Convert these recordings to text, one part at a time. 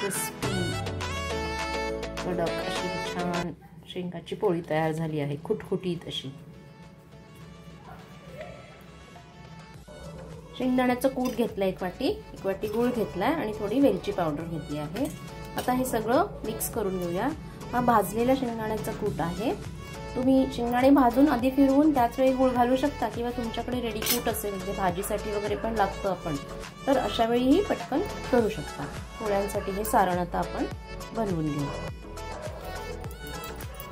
Crispy कडक अशी छान शेंगाची पोळी तयार झाली आहे, खुटखुटीत अशी। शेंगदाण्याचं कूट घेतलं एक वाटी गूळ घेतलाय आणि थोडी वेलची पावडर घेतली आहे। आता हे सगळं मिक्स करून घेऊया। हा भाजलेला शेंगदाण्याचा कूट आहे। तुम्ही शेंगदाणे भाजून आधी फिरवून त्याच वेळी गूळ घालू शकता किंवा तुमच्याकडे रेडी कूट असेल म्हणजे भाजीसाठी वगैरे पण लागतं आपण, तर अशा वेळीही पटकन करू शकता। पोळ्यांसाठी हे सारण आता आपण बनवून घेऊ।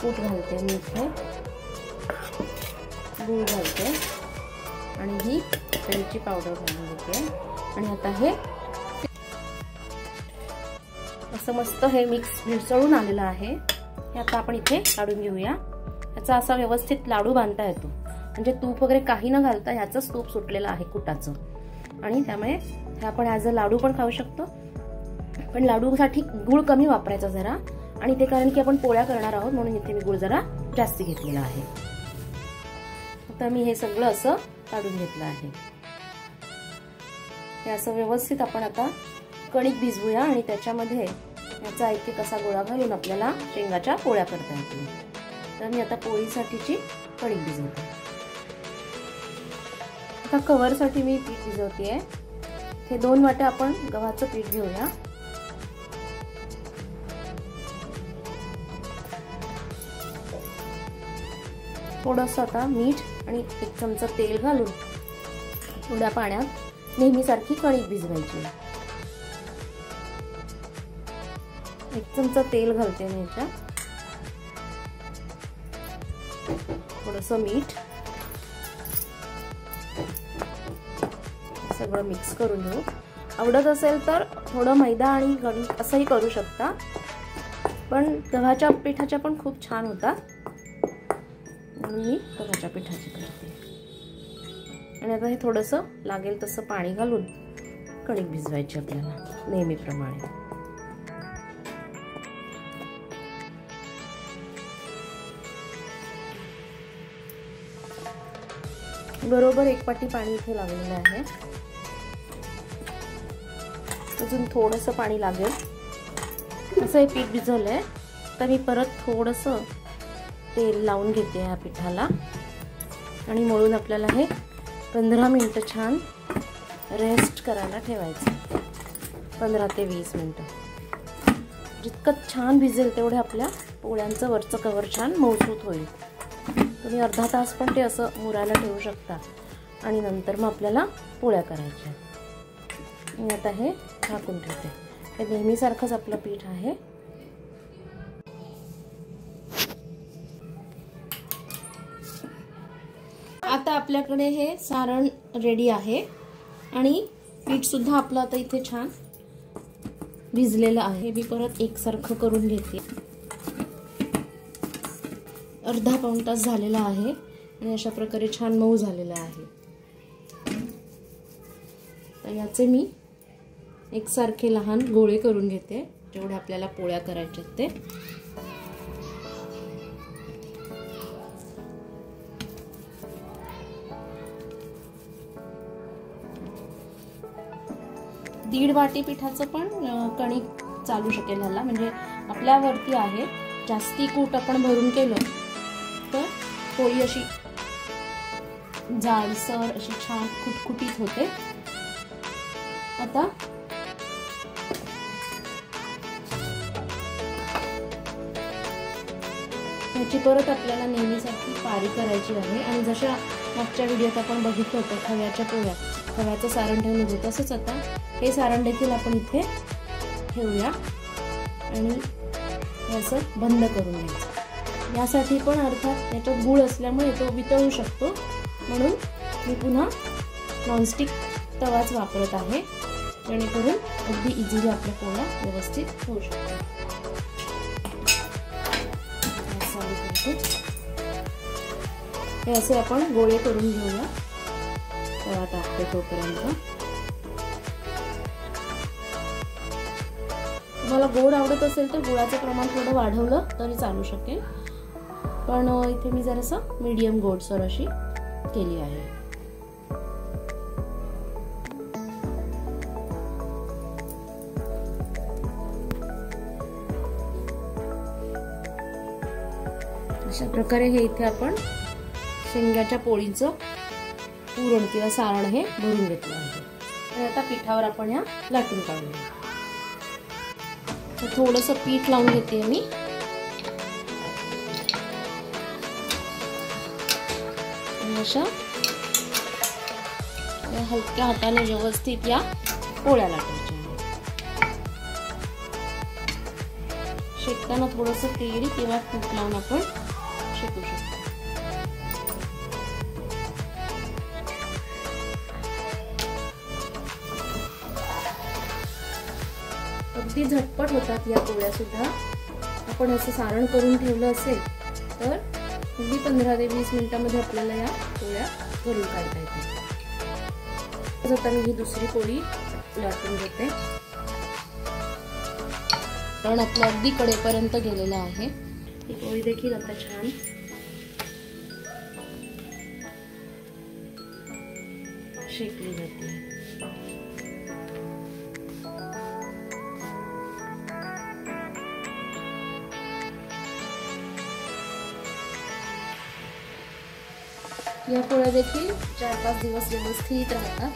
कूट घालते मी इथे, गूळ घालते आणि ही वेलची पावडर घालून घेते आणि आता हे असं मस्त हे मिक्स मिसळून आलेलं आहे। हे आता आपण इथे काढून घेऊया। याचा असा व्यवस्थित लाडू बांधता येतो, म्हणजे तूप वगैरे काही न घालता ह्याचंच तूप सुटलेलं आहे कुटाचं, आणि त्यामुळे हे आपण ॲज अ लाडू पण खाऊ शकतो। पण लाडूसाठी गूळ कमी वापरायचा जरा, आणि ते कारण की आपण पोळ्या करणार आहोत म्हणून इथे मी गूळ जरा जास्त घेतलेला आहे। आता मी हे सगळं असं काढून घेतलं आहे। हे असं व्यवस्थित आपण आता कणिक भिजवूया आणि त्याच्यामध्ये याचा एक असा गोळा घालून आपल्याला शेंगाच्या पोळ्या करता येतील। तर मी आता पोळीसाठीची कणिक भिजवते। आता कव्हरसाठी मी पीठ भिजवतेय। हे 2 वाट्या आपण गव्हाचं पीठ घेऊया। थोडंसं आता मीठ आणि 1 चमचा तेल घालून थोड्या पाण्यात नेहमीसारखी कणिक भिजवायची। 1 चमचा तेल घालते मी याच्यात, थोडंसं मीठ, सगळं मिक्स करून घेऊ। आवडत असेल तर थोडं मैदा आणि गणित असंही करू शकता, पण गव्हाच्या पिठाच्या पण खूप छान होतात म्हणून मी गव्हाच्या पिठाची करते। आणि आता हे थोडंसं लागेल तसं पाणी घालून कणिक भिजवायची आपल्याला नेहमीप्रमाणे। बरोबर 1 वाटी पाणी इथे लागलेलं आहे। अजून थोडंसं पाणी लागेल। असं हे पीठ भिजवलंय तर मी परत थोडंसं तेल लावून घेते या पिठाला आणि मळून आपल्याला हे 15 मिनिटं छान रेस्ट करायला ठेवायचं। 15 ते 20 मिनिटं। जितकं छान भिजेल तेवढे आपल्या पोळ्यांचं वरचं कव्हर छान मऊसूत होईल। तुम्ही अर्धा तास पण ते असं मुरायला ठेवू शकता आणि नंतर मग आपल्याला पोळ्या करायच्या। मी आता हे झाकून ठेवते। हे नेहमीसारखंच आपलं पीठ आहे। आता आपल्याकडे हे सारण रेडी आहे आणि पीठ सुद्धा आपलं आता इथे छान भिजलेलं आहे। मी परत एकसारखं करून घेते। अर्धा पाऊण तास झालेला आहे आणि अशा प्रकारे छान मऊ झालेला आहे। तर याचे मी एकसारखे लहान गोळे करून घेते, जेवढे आपल्याला पोळ्या करायचे ते। दीड वाटी पिठाचं पण कणिक चालू शकेल ह्याला, म्हणजे आपल्यावरती आहे। जास्ती कूट आपण भरून केलं तर पोळी अशी जाडसर अशी छान खुटखुटीत होते। आता ह्याची परत आपल्याला नेहमीसारखी पारी करायची आहे आणि जशा मागच्या व्हिडिओत आपण बघितलं होतं खव्याच्या पोळ्या, खव्याचं सारण ठेवलं होतं, तसंच आता हे सारण देखील आपण इथे ठेवूया आणि हे असं बंद करून घ्यायचं। यासाठी पण अर्थात याच्यात गूळ असल्यामुळे तो वितळू शकतो, म्हणून मी पुन्हा नॉनस्टिक तवाच वापरत आहे, जेणेकरून अगदी इझिली आपल्या पोळ्या व्यवस्थित होऊ शकतात। हे असे आपण गोळे करून घेऊया तवा टाकते तोपर्यंत। तुम्हाला गोड आवडत असेल तर गुळाचं प्रमाण थोडं वाढवलं तरी चालू शकेल, पण इथे मी जरासं मीडियम गोडसर अशी केली आहे। अशा प्रकारे हे इथे आपण शेंगाच्या पोळीचं पुरण किंवा सारण हे भरून घेतलं आहे. तर आता पिठावर आपण या लाटून काढूया. तर थोडंसं पीठ लावून घेते मी. अशा हलक्या हाताने व्यवस्थित या पोळ्या लाटायच्या. शेकताना थोडंसं तेल किंवा तूप लावून आपण शेकू शकतो. अगदी झटपट होतात या पोळ्या सुद्धा. आपण असं सारण करून ठेवलं असेल तर अगदी 15 ते 20 मिनिटांमध्ये आपल्याला या पोळ्या भरून काढता येतात. आता मी ही दुसरी पोळी लाटून घेते. कारण आपलं अगदी कडेपर्यंत गेलेलं आहे. ही पोळी देखील आता छान शेकली जाते. या पोळ्या देखील 4-5 दिवस व्यवस्थित राहतात.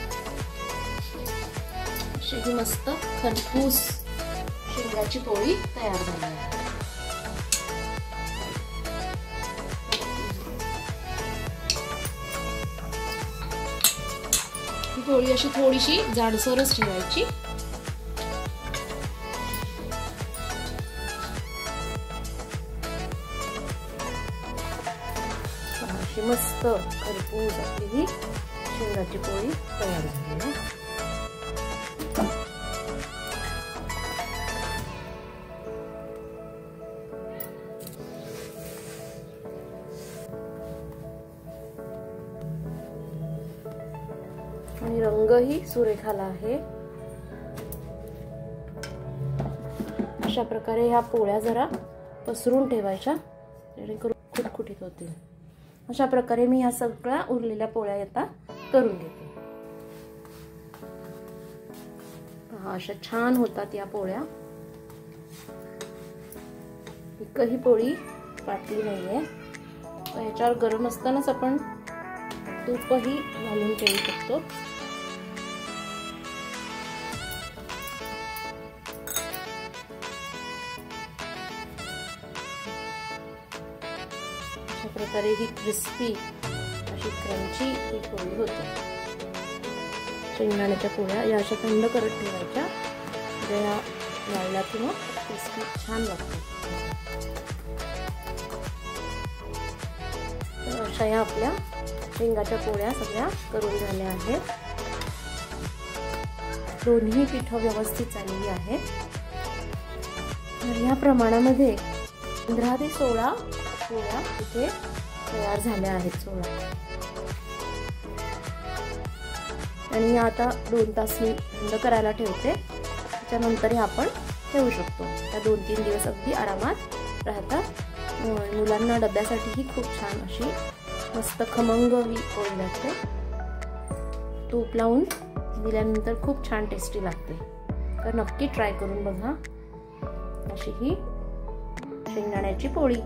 अशी ही मस्त खरपूस शेंगाची पोळी तयार झाली आहे. ही पोळी अशी थोडीशी जाडसरच ठेवायची. अशी मस्त खरपूस आपली ही शेंगाची पोळी तयार झाली आहे. आणि रंगही सुरेख आला आहे. अशा प्रकारे ह्या पोळ्या जरा पसरून ठेवायच्या जेणेकरून खुटखुटीत होतील. अशा प्रकारे मी ह्या सगळ्या उरलेल्या पोळ्या आता करून घेते. पहा अशा छान होतात या पोळ्या. एकही पोळी फाटली नाहीये. याच्यावर गरम असतानाच आपण तूपही घालून ठेवू शकतो. अशा प्रकारे ही क्रिस्पी अशी क्रंची ही पोळी होते. शेंगदाण्याच्या पोळ्या या अशा थंड करत ठेवायच्या. या वाळल्या किंवा क्रिस्पी छान लागतात. तर अशा या आपल्या शेंगाच्या पोळ्या सगळ्या करून झाल्या आहेत. दोन्ही पिठं व्यवस्थित झालेली आहेत. तर या प्रमाणामध्ये 15 ते 16 पोळ्या इथे तयार झाल्या आहेत. 16 आणि आता 2 तास मी थंड करायला ठेवते. त्याच्यानंतर आपण ठेवू शकतो. त्या 2-3 दिवस अगदी आरामात राहतात. मुलांना डब्यासाठी ही खूप छान अशी मस्त खमंग ही पोळी लागते. तूप लावून दिल्यानंतर खूप छान टेस्टी लागते. तर नक्की ट्राय करून बघा अशी ही शेंगदाण्याची पोळी.